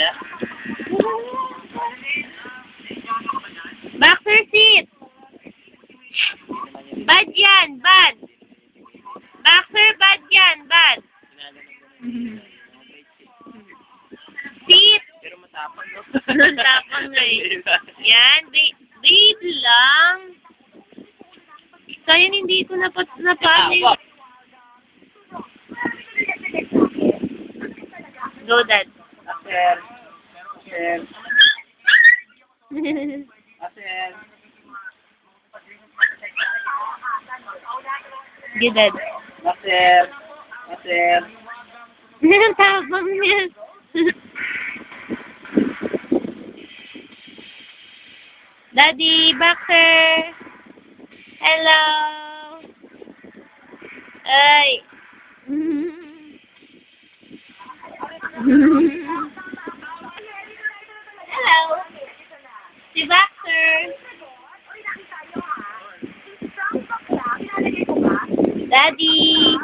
niya. Boxer seat. Bad yan, bad. Boxer, bad yan, bad. Seat. Pero matapang, no? Tapang na eh. Yan, babe lang. Sayang hindi ito napali. Go, Dad. Aser. Aser. Aser. Sige, Dad. Aser. Aser. Tapang niya. Daddy, Boxer. Hello. Ay. Hello. Si Boxer. Daddy.